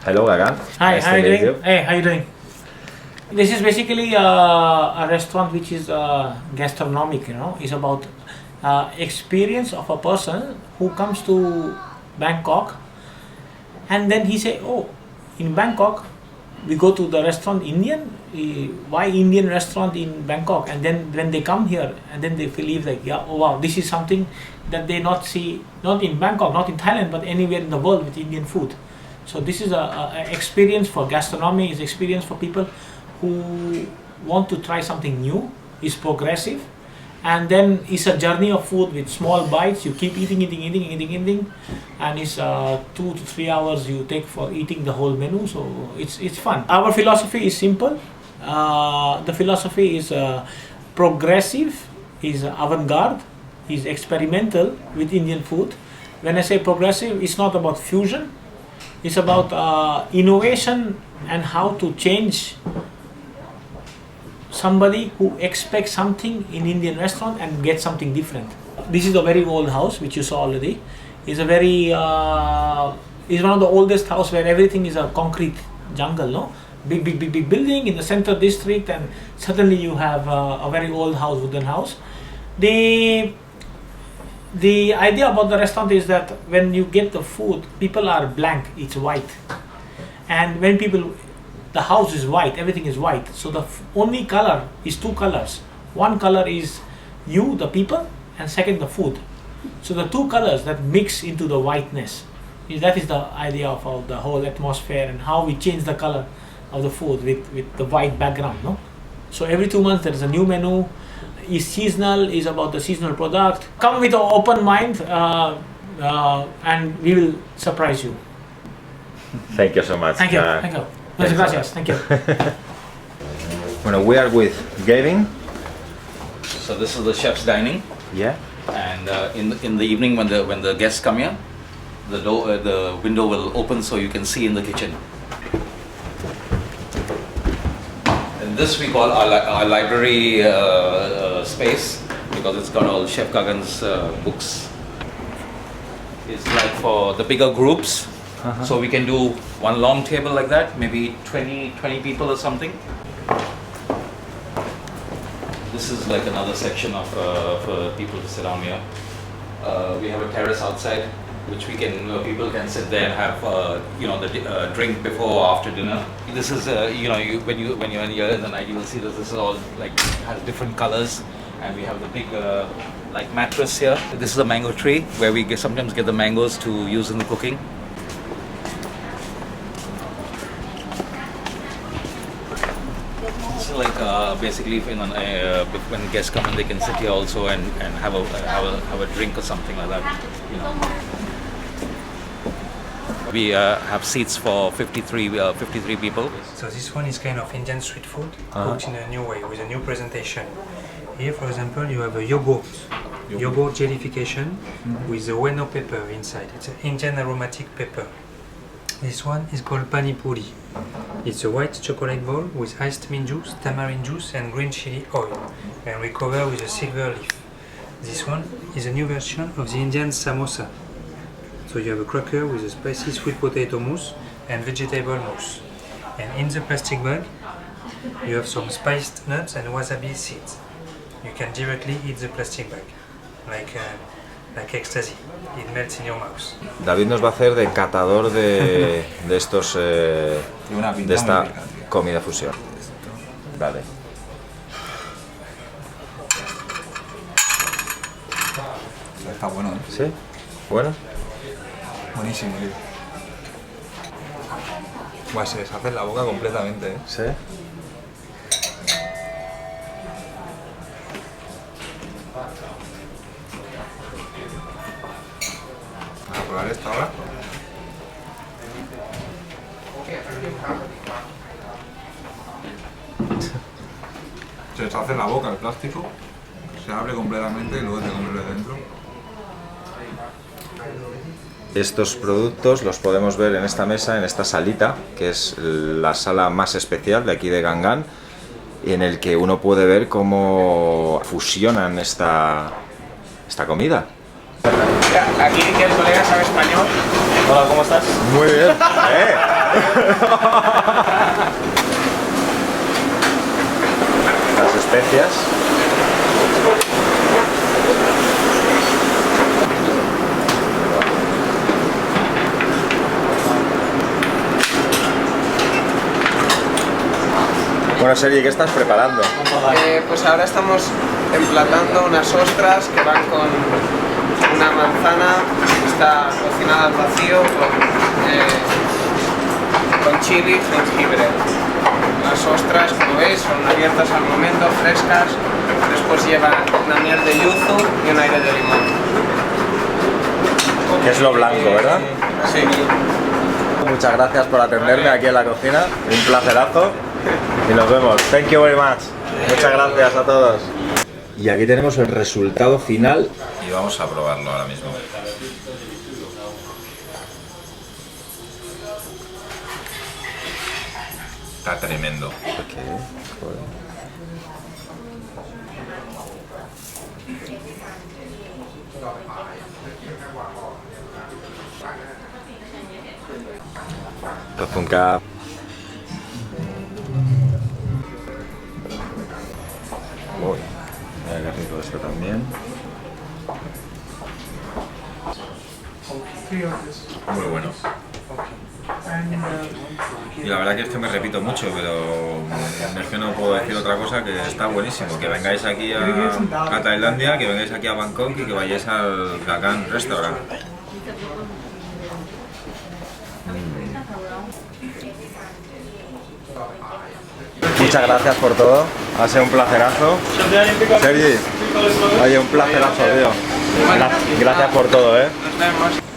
Hello, Gaggan. Hi, Nice how to are you meet doing? Hey, how are you doing? This is basically a restaurant which is gastronomic, It's about experience of a person who comes to Bangkok and then he say, oh, in Bangkok, we go to the restaurant Indian, why Indian restaurant in Bangkok? And then when they come here and then they believe like, yeah, oh wow, this is something that they not see, not in Bangkok, not in Thailand, but anywhere in the world with Indian food. So this is a experience for gastronomy, is experience for people who want to try something new, is progressive, and then it's a journey of food with small bites. You keep eating, and it's 2 to 3 hours you take for eating the whole menu. So it's fun. Our philosophy is simple. The philosophy is progressive, is avant-garde, is experimental with Indian food. When I say progressive, it's not about fusion. It's about innovation and how to change somebody who expects something in Indian restaurant and get something different. This is a very old house which you saw already. It's a very it's one of the oldest house where everything is a concrete jungle, no? Big building in the center district, and suddenly you have a very old house, wooden house. The idea about the restaurant is that when you get the food, people are blank, it's white. And when the house is white, everything is white. So the only color is 2 colors. One color is you, the people, and second, the food. So the 2 colors that mix into the whiteness, that is the idea of the whole atmosphere and how we change the color of the food with the white background, no? So every 2 months there is a new menu. Is seasonal, is about the seasonal product. Come with an open mind and we will surprise you. Thank you so much. Thank you. Thank you. Muchas gracias. Thank you. Bueno, we are with Gavin. So this is the chef's dining, Yeah. and in the evening when the guests come here, the window will open so you can see in the kitchen. And this we call our library space, because it's got all Chef Gaggan's books. It's like for the bigger groups, so we can do one long table like that, maybe 20 people or something. This is like another section of for people to sit down here. We have a terrace outside, which we can people can sit there and have the drink before or after dinner. This is when you're here in the night, you will see that this is all like has different colors, and we have the big like mattress here. This is a mango tree where we sometimes get the mangoes to use in the cooking. So like basically when guests come in, they can sit here also and have a drink or something like that. We have seats for 53 people. So this one is kind of Indian street food, cooked in a new way, with a new presentation. Here, for example, you have a yogurt jellification with a ueno pepper inside. It's an Indian aromatic pepper. This one is called pani puri. It's a white chocolate bowl with iced mint juice, tamarind juice and green chili oil, and we cover with a silver leaf. This one is a new version of the Indian samosa. So you have a cracker with a spicy sweet potato mousse and vegetable mousse. And in the plastic bag, you have some spiced nuts and wasabi seeds. You can directly eat the plastic bag, like ecstasy. It melts in your mouth. David nos va a hacer de catador de estos de esta comida fusión. Vale. Está bueno, ¿eh? ¿Sí? Bueno. Buenísimo, tío. Bueno, se deshace en la boca completamente, ¿eh? Sí. Vamos a probar esto ahora. Se deshace en la boca el plástico, se abre completamente y luego te comes de dentro. Estos productos los podemos ver en esta mesa, en esta salita, que es la sala más especial de aquí de Gaggan, en el que uno puede ver cómo fusionan esta comida. Aquí que el colega sabe español, Hola, ¿cómo estás? Muy bien. Las especias. Bueno, Sergi, ¿qué estás preparando? Pues ahora estamos emplatando unas ostras que van con una manzana, está cocinada al vacío con chili y jengibre. Las ostras, como veis, son abiertas al momento, frescas, después llevan una miel de yuzu y un aire de limón. Que es lo blanco, ¿verdad? Sí. Muchas gracias por atenderme aquí en la cocina, un placerazo y nos vemos. Thank you very much. Muchas gracias a todos. Y aquí tenemos el resultado final y vamos a probarlo ahora mismo. Está tremendo. Tozunca. Uy, mira qué rico esto también. Muy bueno. Y la verdad que es que me repito mucho, pero es que no puedo decir otra cosa, que está buenísimo. Que vengáis aquí a Tailandia, que vengáis aquí a Bangkok y que vayáis al Gaggan Restaurant. Muchas gracias por todo, ha sido un placerazo. Sergi, oye, un placerazo, tío. Gracias por todo, Nos vemos.